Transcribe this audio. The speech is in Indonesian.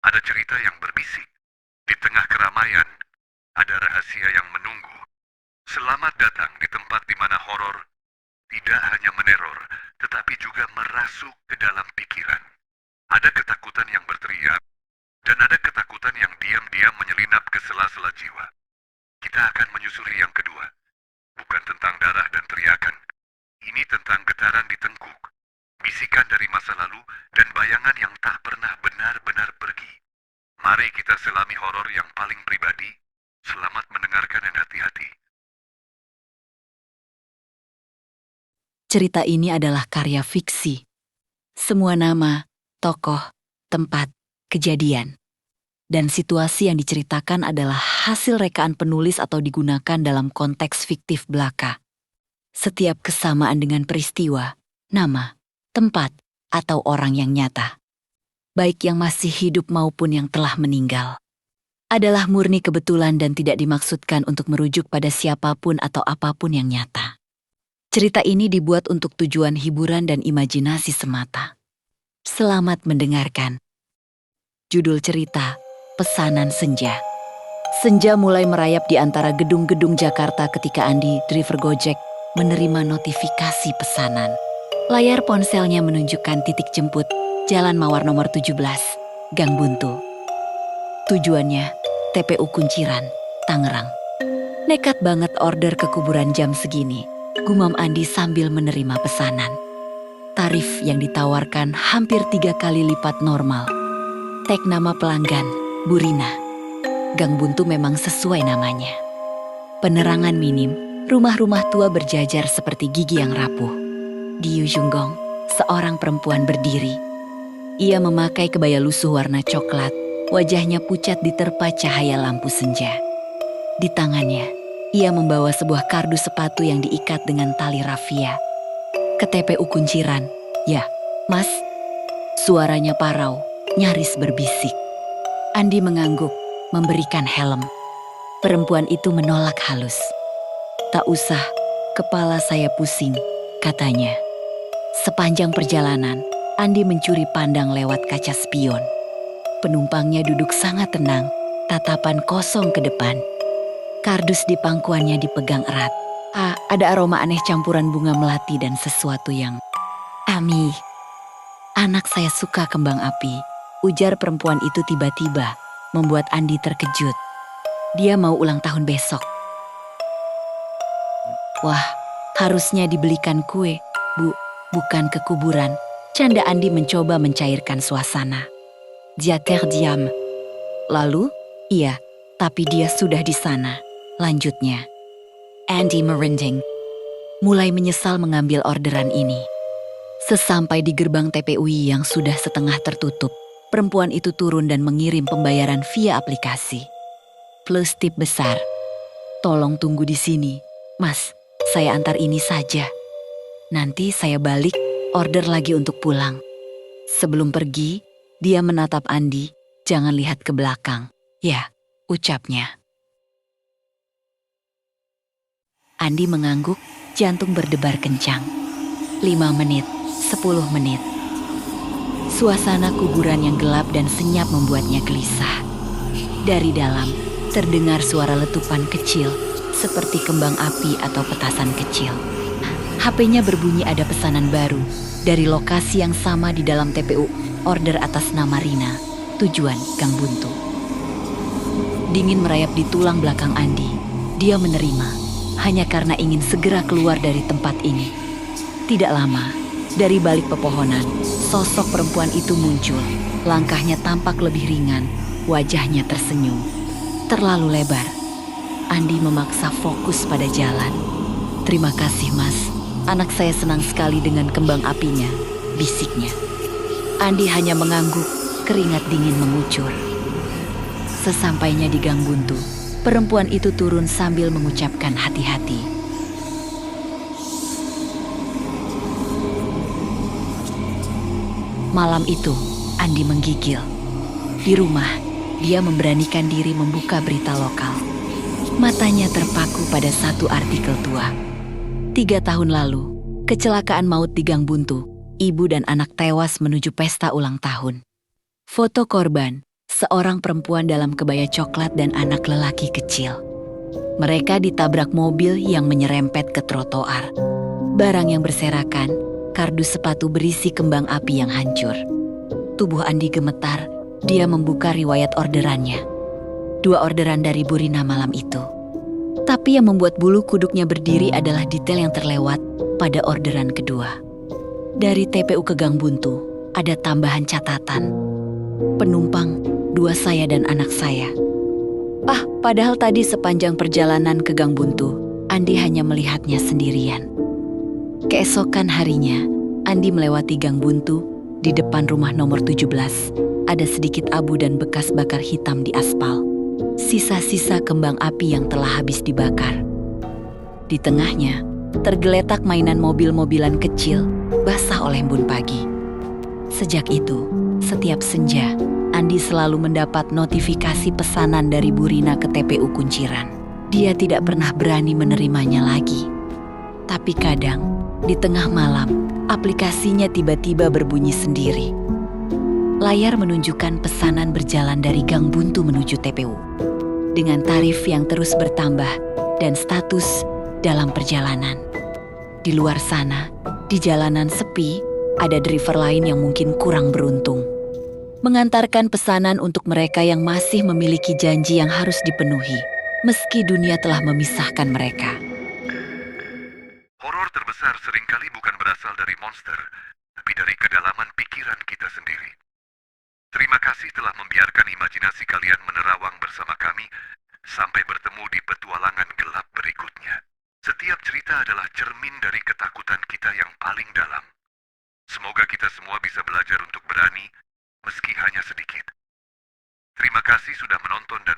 Ada cerita yang berbisik. Di tengah keramaian, ada rahasia yang menunggu. Selamat datang di tempat di mana horor tidak hanya meneror, tetapi juga merasuk ke dalam pikiran. Ada ketakutan yang berteriak, dan ada ketakutan yang diam-diam menyelinap ke sela-sela jiwa. Kita akan menyusuri yang kedua. Bukan tentang darah dan teriakan. Ini tentang getaran di tengkuk, bisikan dari masa lalu, dan bayangan yang tak pernah benar-benar pergi. Mari kita selami horor yang paling pribadi. Selamat mendengarkan dan hati-hati. Cerita ini adalah karya fiksi. Semua nama, tokoh, tempat, kejadian, dan situasi yang diceritakan adalah hasil rekaan penulis atau digunakan dalam konteks fiktif belaka. Setiap kesamaan dengan peristiwa, nama, tempat, atau orang yang nyata, baik yang masih hidup maupun yang telah meninggal, adalah murni kebetulan dan tidak dimaksudkan untuk merujuk pada siapapun atau apapun yang nyata. Cerita ini dibuat untuk tujuan hiburan dan imajinasi semata. Selamat mendengarkan. Judul cerita, Pesanan Senja. Senja mulai merayap di antara gedung-gedung Jakarta ketika Andi, driver Gojek, menerima notifikasi pesanan. Layar ponselnya menunjukkan titik jemput, Jalan Mawar nomor 17, Gang Buntu. Tujuannya, TPU Kunciran, Tangerang. Nekat banget order ke kuburan jam segini, gumam Andi sambil menerima pesanan. Tarif yang ditawarkan hampir 3 kali lipat normal. Tag nama pelanggan, Burina. Gang Buntu memang sesuai namanya. Penerangan minim, rumah-rumah tua berjajar seperti gigi yang rapuh. Di ujung gong, seorang perempuan berdiri. Ia memakai kebaya lusuh warna coklat, wajahnya pucat diterpa cahaya lampu senja. Di tangannya, ia membawa sebuah kardus sepatu yang diikat dengan tali rafia. Ke TPU Kunciran, ya, Mas. Suaranya parau, nyaris berbisik. Andi mengangguk, memberikan helm. Perempuan itu menolak halus. Tak usah, kepala saya pusing, katanya. Sepanjang perjalanan, Andi mencuri pandang lewat kaca spion. Penumpangnya duduk sangat tenang, tatapan kosong ke depan. Kardus di pangkuannya dipegang erat. Ada aroma aneh campuran bunga melati dan sesuatu yang... Ami, anak saya suka kembang api, ujar perempuan itu tiba-tiba, membuat Andi terkejut. Dia mau ulang tahun besok. Wah, harusnya dibelikan kue, Bu, bukan ke kuburan. Canda Andi mencoba mencairkan suasana. Dia terdiam. Lalu, iya, tapi dia sudah di sana. Lanjutnya, Andi merinding, mulai menyesal mengambil orderan ini. Sesampai di gerbang TPUI yang sudah setengah tertutup, perempuan itu turun dan mengirim pembayaran via aplikasi. Plus tip besar, tolong tunggu di sini, Mas, saya antar ini saja. Nanti saya balik, order lagi untuk pulang. Sebelum pergi, dia menatap Andi, jangan lihat ke belakang. Ya, ucapnya. Andi mengangguk, jantung berdebar kencang. 5 menit, 10 menit. Suasana kuburan yang gelap dan senyap membuatnya gelisah. Dari dalam, terdengar suara letupan kecil, seperti kembang api atau petasan kecil. HP-nya berbunyi ada pesanan baru, dari lokasi yang sama di dalam TPU, order atas nama Rina, tujuan Gang Buntu. Dingin merayap di tulang belakang Andi. Dia menerima. Hanya karena ingin segera keluar dari tempat ini. Tidak lama, dari balik pepohonan, sosok perempuan itu muncul. Langkahnya tampak lebih ringan, wajahnya tersenyum. Terlalu lebar. Andi memaksa fokus pada jalan. Terima kasih, Mas. Anak saya senang sekali dengan kembang apinya, bisiknya. Andi hanya mengangguk, keringat dingin mengucur. Sesampainya di Gang Buntu, perempuan itu turun sambil mengucapkan hati-hati. Malam itu, Andi menggigil. Di rumah, dia memberanikan diri membuka berita lokal. Matanya terpaku pada satu artikel tua. 3 tahun lalu, kecelakaan maut di Gang Buntu. Ibu dan anak tewas menuju pesta ulang tahun. Foto korban, seorang perempuan dalam kebaya coklat dan anak lelaki kecil. Mereka ditabrak mobil yang menyerempet ke trotoar. Barang yang berserakan, kardus sepatu berisi kembang api yang hancur. Tubuh Andi gemetar, dia membuka riwayat orderannya. 2 orderan dari Bu Rina malam itu. Tapi yang membuat bulu kuduknya berdiri adalah detail yang terlewat pada orderan kedua. Dari TPU ke Gang Buntu, ada tambahan catatan. Penumpang, 2 saya dan anak saya. Padahal tadi sepanjang perjalanan ke Gang Buntu, Andi hanya melihatnya sendirian. Keesokan harinya, Andi melewati Gang Buntu. Di depan rumah nomor 17, ada sedikit abu dan bekas bakar hitam di aspal. Sisa-sisa kembang api yang telah habis dibakar. Di tengahnya, tergeletak mainan mobil-mobilan kecil, basah oleh embun pagi. Sejak itu, setiap senja, Andi selalu mendapat notifikasi pesanan dari Bu Rina ke TPU Kunciran. Dia tidak pernah berani menerimanya lagi. Tapi kadang, di tengah malam, aplikasinya tiba-tiba berbunyi sendiri. Layar menunjukkan pesanan berjalan dari Gang Buntu menuju TPU. Dengan tarif yang terus bertambah dan status dalam perjalanan. Di luar sana, di jalanan sepi, ada driver lain yang mungkin kurang beruntung. Mengantarkan pesanan untuk mereka yang masih memiliki janji yang harus dipenuhi, meski dunia telah memisahkan mereka. Horor terbesar seringkali bukan berasal dari monster, tapi dari kedalaman pikiran kita sendiri. Terima kasih telah membiarkan imajinasi kalian menerawang bersama kami sampai bertemu di petualangan gelap berikutnya. Setiap cerita adalah cermin dari ketakutan kita yang paling dalam. Semoga kita semua bisa belajar untuk berani, meski hanya sedikit. Terima kasih sudah menonton dan